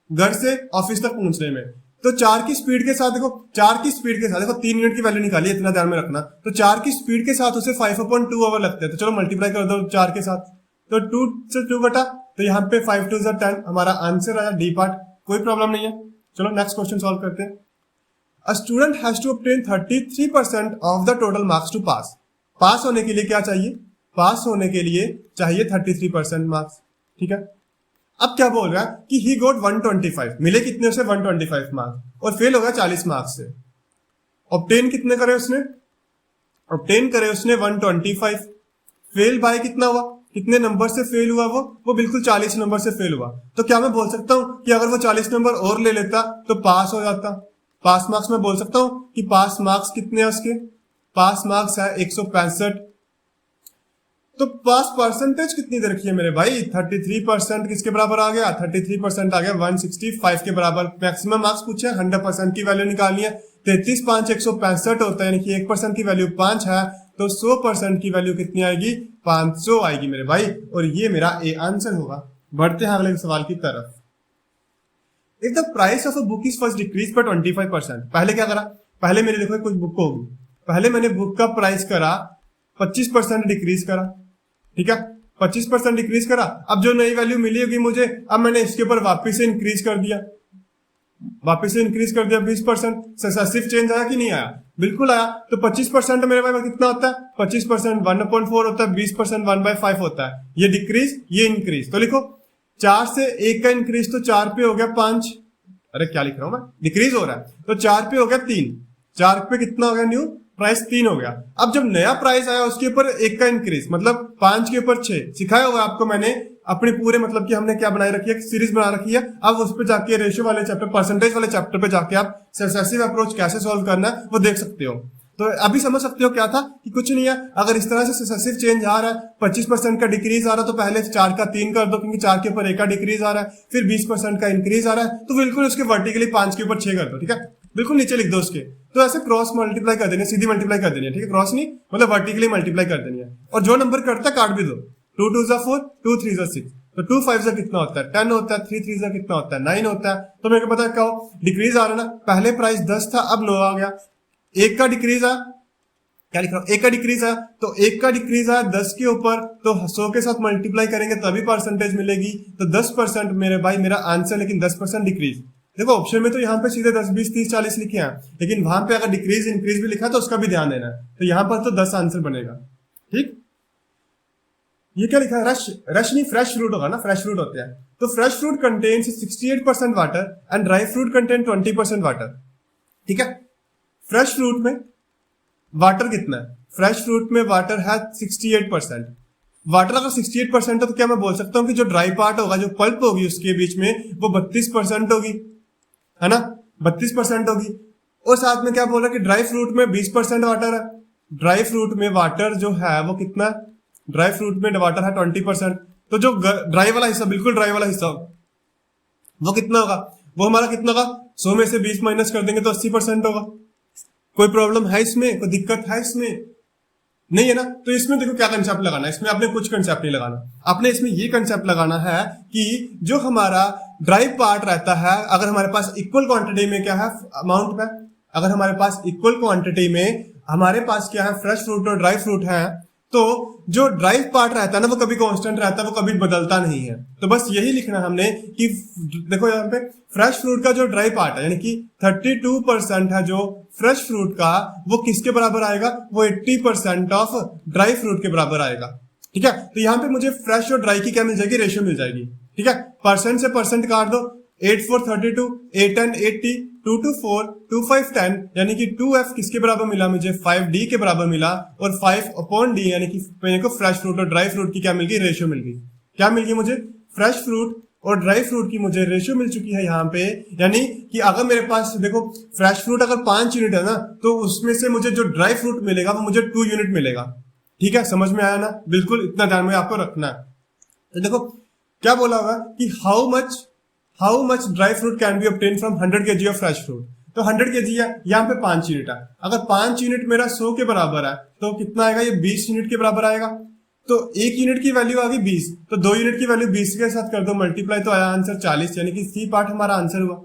S1: घर से ऑफिस तक पहुंचने में। तो 4 की स्पीड के साथ देखो, 4 की स्पीड के साथ देखो 3 यूनिट की वैल्यू निकाली, इतना ध्यान में रखना। तो 4 की स्पीड के साथ उसे 5.2 आवर लगते हैं। तो चलो मल्टीप्लाई कर दो 4 के साथ, तो 2 से 2 बटा, तो यहाँ पे 5 2 10 हमारा आंसर आया डी पार्ट। कोई प्रॉब्लम नहीं है। चलो नेक्स्ट क्वेश्चन सॉल्व करते हैं। A student has to obtain 33% of the total marks to pass. पास होने के लिए क्या चाहिए? पास होने के लिए चाहिए 33% मार्क्स। ठीक है। अब क्या बोल रहा है कि he got 125, मिले कितने से? 125 मार्क्स, और फेल होगा 40 मार्क्स से। ऑब्टेन कितने करे उसने? ऑब्टेन करे उसने 125। फेल बाय कितना हुआ? कितने नंबर से फेल हुआ? वो बिल्कुल 40 नंबर से फेल हुआ। तो क्या मैं बोल सकता हूं कि अगर वो 40 नंबर और ले लेता तो पास हो जाता? पास मार्क्स में बोल सकता हूं कि पास मार्क्स कितने हैं उसके? पास मार्क्स है 165। तो पास परसेंटेज कितनी दे रखी है मेरे भाई? 33%। किसके बराबर आ गया? 33% आ गया 165 के बराबर। मैक्सिमम मार्क्स पूछे, 100% की वैल्यू निकालनी है। 33 5 165 होता है, यानी कि 1% की वैल्यू 5 है। तो 100% की वैल्यू कितनी आएगी, 500 आएगी मेरे भाई, और ये मेरा ए आंसर होगा। बढ़ते हैं अगले सवाल की तरफ। If the price of a book is first decrease by 25%, पहले क्या करा, पहले मेरे देखो कुछ बुक होगी, पहले मैंने बुक का प्राइस करा 25% डिक्रीज करा, ठीक है, 25% डिक्रीज करा। अब जो नई वैल्यू मिली होगी मुझे, अब मैंने इसके ऊपर वापस से इंक्रीज कर दिया, 20%। सक्सेसिव चेंज आया कि नहीं आया, बिल्कुल आया। तो 25% मेरे भाई कितना होता है, 25% 1/4 होता है, 20% 1/5 होता है। ये डिक्रीज ये इंक्रीज, तो लिखो 4 से 1 का इंक्रीज तो 4 पे हो गया 5, अरे क्या लिख रहा हूं मैं, डिक्रीज हो रहा है, तो 4 पे हो गया 3, 4 पे कितना हो गया, न्यू प्राइस 3 हो गया। अब जब नया प्राइस आया उसके ऊपर 1 का इंक्रीज, मतलब 5 के ऊपर 6, सिखाया हुआ आपको मैंने अपने पूरे, मतलब कि हमने क्या बनाई रखी है, सीरीज बना रखी है। अब उस पे जाके रेशियो वाले चैप्टर, परसेंटेज वाले चैप्टर पे जाके आप सक्सेसिव अप्रोच कैसे सॉल्व करना है वो देख सकते हो। तो अभी समझ सकते हो क्या था कि कुछ नहीं है, अगर इस तरह से सक्सेसिव चेंज आ रहा है, 25% का डिक्रीज आ रहा है, तो पहले 4 का 3 कर दो, क्योंकि 4 के ऊपर 1 का डिक्रीज आ रहा है, फिर 20% का इंक्रीज आ रहा है, तो बिल्कुल उसके वर्टिकली 5 के ऊपर 6 कर दो, ठीक है, बिल्कुल नीचे लिख दो उसके। तो ऐसे क्रॉस मल्टीप्लाई कर देनी है, सीधी मल्टीप्लाई कर देनी है, ठीक है, क्रॉस नहीं मतलब वर्टिकली मल्टीप्लाई कर देनी है, और जो नंबर करता है काट भी दो, 2 2 जा 4, 2 3 जा 6, तो 2 5 जा कितना होता है, 10 होता है, 3 3 जा कितना होता है, 9 होता है। तो मेरे को पता क्या हो, डिक्रीज आ रहा है ना, पहले प्राइस 10 था, अब 9 आ गया, 1 का डिक्रीज आ, क्या लिख रहा हूं, 1 का डिक्रीज है, तो 1 का डिक्रीज है 10 के ऊपर, तो 100 के साथ मल्टीप्लाई करेंगे तभी परसेंटेज मिलेगी, तो 10% मेरे भाई मेरा आंसर, लेकिन 10% डिक्रीज। देखो ऑप्शन में तो यहाँ पे सीधे 10 20 30 40 लिखे हैं, लेकिन वहां पे अगर डिक्रीज इंक्रीज भी लिखा है तो उसका भी ध्यान देना है, तो यहाँ पर तो 10 आंसर बनेगा, ठीक। ये क्या लिखा है, रश, रश नहीं फ्रेश फ्रूट होगा ना, फ्रेश फ्रूट होते हैं, तो fresh fruit contains 68% water and dry fruit contain 20% water, ठीक है। फ्रेश फ्रूट में वाटर कितना है, फ्रेश फ्रूट में वाटर है 68%। वाटर अगर 68% है तो क्या मैं बोल सकता हूँ कि जो ड्राई पार्ट होगा, जो पल्प होगी उसके बीच में, वो 32% होगी, है ना, 32% होगी। और साथ में क्या बोल रहा है कि ड्राई फ्रूट में 20% वाटर है, ड्राई फ्रूट में वाटर जो है वो कितना है, ड्राई फ्रूट में वाटर है 20%, तो जो ड्राई वाला हिस्सा, बिल्कुल ड्राई वाला हिस्सा, वो कितना होगा, वो हमारा कितना होगा, 100 में से 20 माइनस कर देंगे तो 80% होगा। कोई प्रॉब्लम है इसमें, कोई दिक्कत है इसमें, नहीं है ना। तो इसमें देखो क्या कंसेप्ट लगाना है, इसमें आपने कुछ कंसेप्ट नहीं लगाना, आपने इसमें ये कंसेप्ट लगाना है कि जो हमारा ड्राई पार्ट रहता है, अगर हमारे पास इक्वल क्वांटिटी में क्या है, अमाउंट में, अगर हमारे पास इक्वल क्वांटिटी में हमारे पास क्या है, फ्रेश फ्रूट और ड्राई फ्रूट है, तो जो ड्राई पार्ट रहता है ना वो कभी कांस्टेंट रहता है, वो कभी बदलता नहीं है। तो बस यही लिखना हमने कि देखो यहाँ पे फ्रेश फ्रूट का जो ड्राई पार्ट है, यानी कि 32% है जो फ्रेश फ्रूट का, वो किसके बराबर आएगा, वो 80% ऑफ ड्राई फ्रूट के बराबर आएगा, ठीक है। तो यहाँ पे मुझे फ्रेश और ड्राई की क्या मिल जाएगी, रेशियो मिल जाएगी, ठीक है। परसेंट से परसेंट काट दो, 8 4 32, 8 10 80, 2 2 4, 2 5 10, यानी कि 2f किसके बराबर मिला मुझे, 5d के बराबर मिला, और 5/d यानी कि मेरे को फ्रेश फ्रूट और ड्राई फ्रूट की क्या मिल गई, रेशियो मिल गई। क्या मिल गई मुझे, फ्रेश फ्रूट और ड्राई फ्रूट की मुझे रेशियो मिल चुकी है यहाँ पे। यानी कि अगर मेरे पास देखो फ्रेश फ्रूट अगर 5 यूनिट है ना, तो उसमें से मुझे जो ड्राई फ्रूट मिलेगा वो मुझे 2 यूनिट मिलेगा, ठीक है, समझ में आया ना, बिल्कुल इतना ध्यान में आपको रखना है। तो देखो क्या बोला होगा कि how much dry fruit can be obtain from 100 kg of fresh fruit, तो 100 kg है, यहाँ पे 5 यूनिट है, अगर 5 यूनिट मेरा 100 के बराबर है तो कितना आएगा, ये 20 यूनिट के बराबर आएगा। तो 1 यूनिट की वैल्यू आ गई 20, तो 2 यूनिट की वैल्यू 20 के साथ कर दो मल्टीप्लाई, तो आया आंसर 40, यानी कि सी पार्ट हमारा आंसर हुआ,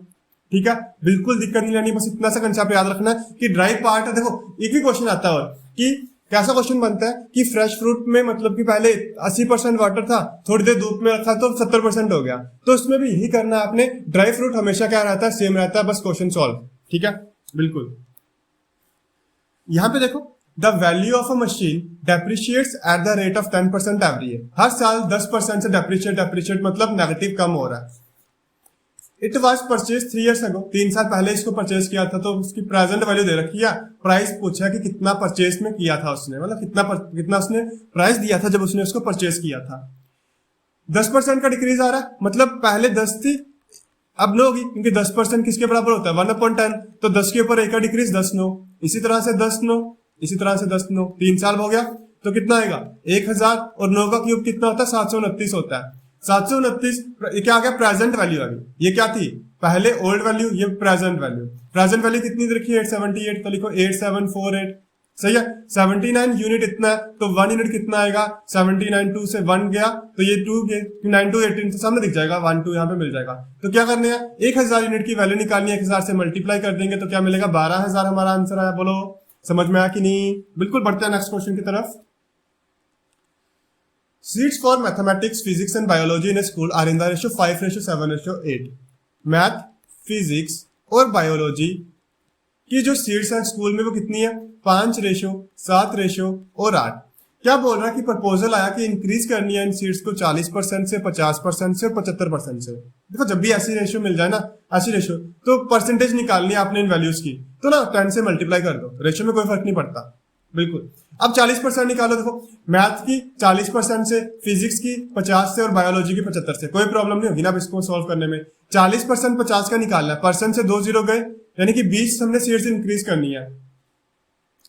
S1: ठीक है। बिल्कुल दिक्कत नहीं लेनी, बस इतना सा कंसेप्ट याद रखना है कि ड्राई पार्ट है। देखो एक भी क्वेश्चन आता है और कि कैसा क्वेश्चन बनता है कि फ्रेश फ्रूट में मतलब कि पहले 80% वाटर था, थोड़ी देर धूप में रखा तो 70% हो गया, तो उसमें भी यही करना है आपने। ड्राई फ्रूट हमेशा क्या रहता है, सेम रहता है, बस क्वेश्चन सॉल्व, ठीक है, बिल्कुल। यहां पे देखो the value of a machine depreciates at the rate of 10% every year, हर साल 10% से डेप्रिशिएट मतलब नेगेटिव कम हो रहा है। It was purchase 3 years ago, 3 साल पहले इसको परचेज किया था, तो उसकी प्रेजेंट वैल्यू दे रखी है, प्राइस पूछा कि कितना परचेज में किया था उसने, मतलब कितना उसने प्राइस दिया था जब उसने उसको परचेज किया था। 10% का डिक्रीज आ रहा है, मतलब पहले 10 थी अब 9 होगी, क्योंकि 10% किसके बराबर होता है, 1/10, तो 10 के ऊपर 1 का डिक्रीज 10 9, इसी तरह से 10 9, इसी तरह से 10 9, 3 साल हो गया, तो कितना आएगा 1000, और 9 का क्यूब कितना होता है, 729 होता है। 729 ये क्या आ गया, प्रेजेंट वैल्यू आ गई, ये क्या थी पहले ओल्ड वैल्यू, ये प्रेजेंट वैल्यू। प्रेजेंट वैल्यू कितनी रखी है, 878, तो लिखो 8748, सही है। 79 यूनिट इतना है तो 1 यूनिट कितना आएगा, 79 2 से 1 गया तो ये 2 गए, 9 2 18 तो सामने दिख जाएगा, 1 2 यहाँ पे मिल जाएगा। तो क्या करने हैं, 1000 यूनिट की वैल्यू निकालनी है, 1000 से मल्टीप्लाई कर देंगे तो क्या मिलेगा, 12000 हमारा आंसर आया। बोलो समझ में आया कि नहीं। बिल्कुल, बढ़ते हैं नेक्स्ट क्वेश्चन की तरफ। Seats for mathematics, physics and biology in school are in the ratio 5:7:8। Math, physics और बायोलॉजी की जो सीट्स हैं स्कूल में वो कितनी है, 5:7 और 8। क्या बोल रहा है कि प्रपोजल आया कि इंक्रीज करनी है इन सीट्स को 40% से, 50% से और 75% से। देखो जब भी ऐसी रेशियो मिल जाए ना, ऐसी रेशियो, तो परसेंटेज निकालनी है आपने इन वैल्यूज की, तो ना 10 से मल्टीप्लाई कर दो, रेशियो में कोई फर्क नहीं पड़ता। बिल्कुल, अब 40% निकालो। देखो मैथ की 40% से, फिजिक्स की 50 से और बायोलॉजी की 75 से, कोई प्रॉब्लम नहीं होगी ना अब इसको सॉल्व करने में। 40% 50 का निकालना है, परसेंट से 2 जीरो गए, यानी कि 20 हमने सीट्स इंक्रीज करनी है,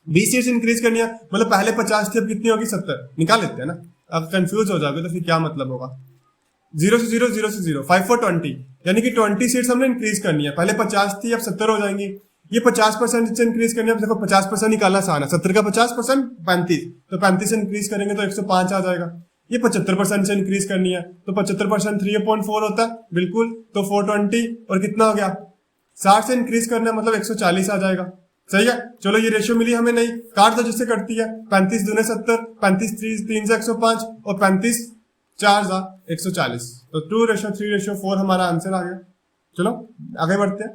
S1: 20 सीट्स इंक्रीज करनी है, मतलब पहले 50 थी अब कितनी होगी, 70। निकाल लेते हैं ना, अब कंफ्यूज हो जाओगे तो फिर क्या मतलब होगा। 0 से 0, 0 से 0, 5 4 20, यानी कि 20 सीट्स हमने इंक्रीज करनी है, पहले 50 थी अब 70 हो जाएंगी। ये 50% से इंक्रीज करनी है, देखो 50% निकालना आसान है, 70 का 50% 35, तो 35 से इंक्रीज करेंगे तो 105 आ जाएगा। ये 75% से इंक्रीज करनी है तो 75% 3/4 होता है, बिल्कुल, तो 420 और कितना हो गया, 60 से इंक्रीज करना है मतलब 140 आ जाएगा। सही है, चलो ये रेशियो मिली हमें नहीं, काट दो जिससे कटती है, 35 दूने 70, 35 3 से 105 और 35 4 जा 140, तो 2:3:4 हमारा आंसर आ गया। चलो आगे बढ़ते हैं।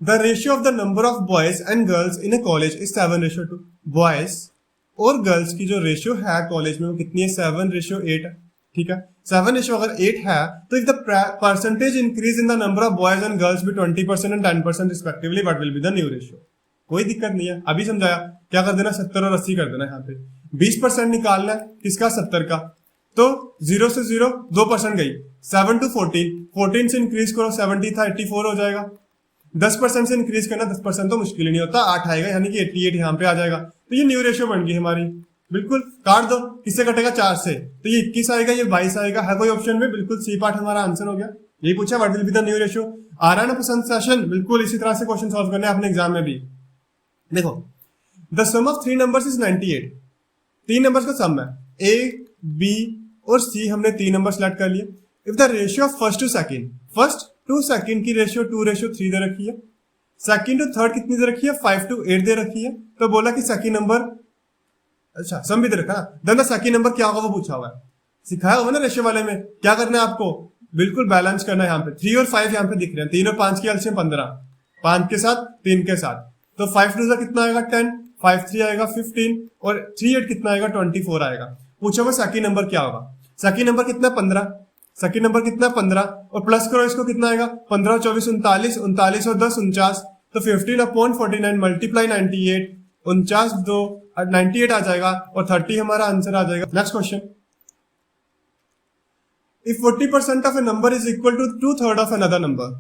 S1: The ratio of the number of boys and girls in A college is 7:2। Boys और गर्ल्स की जो रेशियो है कॉलेज में वो कितनी है, 7:8 है। ठीक है, 7 अगर 8 है तो if the percentage increase in the number of boys and girls भी 20% and 10% respectively, what will be the new ratio. कोई दिक्कत नहीं है, अभी समझाया। क्या कर देना, 70 और 80 कर देना। यहाँ पे 20% निकालना है, किसका, 70 का, तो 0 से 0 2% गई, 7 to 14, 14 से इंक्रीज करो, 70 था 84 हो जाएगा। 10% से इंक्रीज करना, 10% तो मुश्किल ही नहीं होता, 8 आएगा यानी कि 88 यहाँ पे आ जाएगा। तो ये न्यू रेशियो बन गई हमारी। बिल्कुल, काट दो, किससे कटेगा, 4 से, तो ये 21 आएगा, ये 22 आएगा, है कोई ऑप्शन में, बिल्कुल सी पार्ट हमारा आंसर हो गया। यही पूछा, what will be the new ratio. आ रहा है ना पसंद सेशन, बिल्कुल इसी तरह से क्वेश्चन सॉल्व करने अपने एग्जाम में भी। देखो, the sum of 3 numbers is 98। 3 numbers का सम है, ए बी और सी, हमने 3 नंबर सेलेक्ट कर लिए। If the ratio of first to second, first to second की रेशियो 2:3 दे रखी है, सेकंड टू थर्ड कितनी दे रखी है, 5:8 दे रखी है, तो बोला कि सेकंड नंबर, अच्छा सम भी दे रखा ना, देन द सेकंड नंबर क्या होगा वो पूछा हुआ है, सिखाया हुआ ना रेशियो वाले में। क्या करना है आपको, बिल्कुल बैलेंस करना है। यहाँ पे 3 और 5 यहाँ पे दिख रहे हैं, 3 और 5 की एलसीएम 15, 5 के साथ 3 के साथ, तो 5 2 कितना आएगा 10, 5 3 आएगा 15 और 3 8 कितना आएगा 24 आएगा। पूछा हुआ सेकंड नंबर क्या होगा, सेकंड नंबर कितना 15, सेकंड नंबर कितना 15 और प्लस करो इसको, कितना आएगा 15 24 39, 39 और 10 49, तो 15/49 मल्टीप्लाई 98, 49 2 98 आ जाएगा और 30 हमारा आंसर आ जाएगा। Next question, if 40% of a number is equal to 2/3 of another number.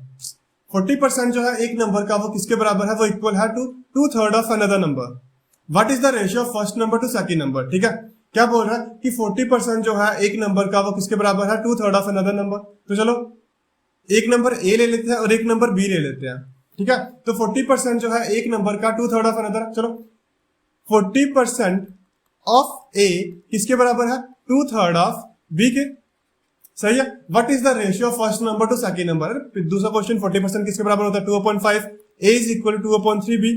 S1: 40% जो है एक नंबर का वो किसके बराबर है, वो इक्वल है to 2/3 of another number. What is the ratio of first number to second number. ठीक है, क्या बोल रहा है कि 40% जो है एक नंबर का वो किसके बराबर है, 2/3 ऑफ अनदर नंबर। तो चलो एक नंबर ए ले लेते हैं और एक नंबर बी ले लेते हैं। ठीक है, तो 40% जो है एक नंबर का 2/3 ऑफ अनदर, चलो 40% ऑफ ए किसके बराबर है, 2/3 ऑफ बी के। सही है, what is the ratio of first number to second number. दूसरा क्वेश्चन, 40% किसके बराबर होता है, 2/5, ए इज इक्वल टू 2/3 बी।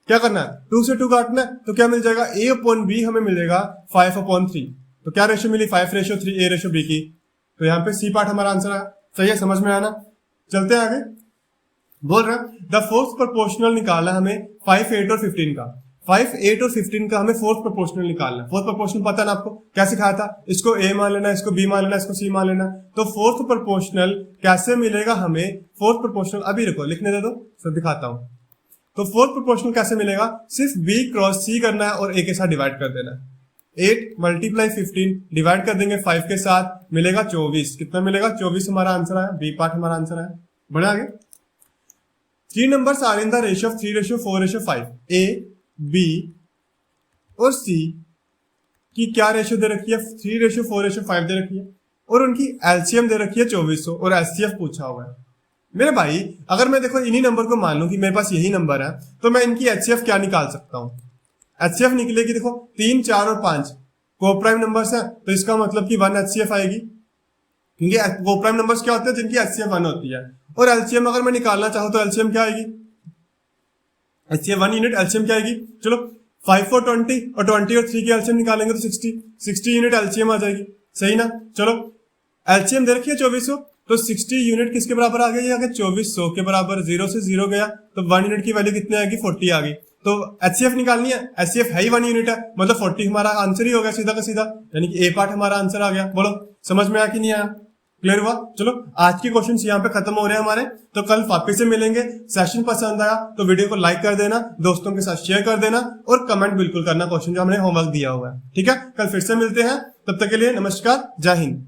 S1: क्या करना है, 2 से 2 काटना है, तो क्या मिल जाएगा, a अपॉन बी हमें मिलेगा 5/3। तो क्या रेशियो मिली, 5:3 a रेशियो b की। तो यहाँ पे सी पार्ट हमारा आंसर है। सही है, समझ में आना। चलते हैं आगे। बोल रहा है द फोर्थ प्रोपोर्शनल निकालना हमें 5 8 और 15 का। 5 8 और 15 का हमें फोर्थ प्रोपोर्शनल निकालना है। फोर्थ प्रोपोर्शनल पता है ना आपको, क्या सिखाया था, इसको a मान लेना, इसको b मान लेना, इसको c मान लेना। तो फोर्थ प्रोपोर्शनल कैसे मिलेगा हमें, फोर्थ प्रोपोर्शनल अभी रुको लिखने दे दो, सब दिखाता हूं। तो फोर्थ प्रोपोर्शनल कैसे मिलेगा, सिर्फ b क्रॉस c करना है और a के साथ डिवाइड कर देना है। 8 मल्टीप्लाई 15 डिवाइड कर देंगे 5 के साथ, मिलेगा 24। कितना मिलेगा, 24 हमारा आंसर आया, बी पार्ट हमारा आंसर आया। बढ़े आगे। 3 numbers are in the ratio of 3:4:5। a b और c की क्या रेशियो दे रखी है, 3:4:5 दे रखी है और उनकी एलसीएम दे रखी है 2400 और एचसीएफ पूछा हुआ है। मेरे भाई अगर मैं देखो इन्हीं नंबर को मान लूं कि मेरे पास यही नंबर है, तो मैं इनकी एचसीएफ क्या निकाल सकता हूं? एचसीएफ निकलेगी, देखो 3, 4 और 5 को प्राइम नंबर्स है, तो इसका मतलब कि 1 एचसीएफ आएगी, क्योंकि को प्राइम नंबर्स क्या होते हैं जिनकी एचसीएफ 1 होती है। और एलसीएम अगर मैं निकालना चाहूं तो एलसीएम क्या आएगी? एचसीएफ 1 यूनिट एलसीएम क्या आएगी? चलो 5 4 20 और 20 और 3 की एलसीएम निकालेंगे तो 60 यूनिट एलसीएम आ जाएगी, सही ना। चलो एलसीएम दे रखी है 2400, तो 60 यूनिट किसके बराबर आ गई? अगर 2400 के बराबर, 0 से 0 गया तो 1 यूनिट की वैल्यू कितनी आएगी? 40 आ गई। तो एचसीएफ निकालनी है, एचसीएफ है ही 1 यूनिट है, मतलब 40 हमारा आंसर ही हो गया सीधा का सीधा, यानी कि ए पार्ट हमारा आंसर आ गया। बोलो समझ में आया कि नहीं आया? क्लियर हुआ? चलो आज के क्वेश्चन यहाँ पे खत्म हो रहे हैं हमारे, तो कल वापस से मिलेंगे। सेशन पसंद आया तो वीडियो को लाइक कर देना, दोस्तों के साथ शेयर कर देना और कमेंट बिल्कुल करना क्वेश्चन जो हमने होमवर्क दिया हुआ है, ठीक है। कल फिर से मिलते हैं, तब तक के लिए नमस्कार, जय हिंद।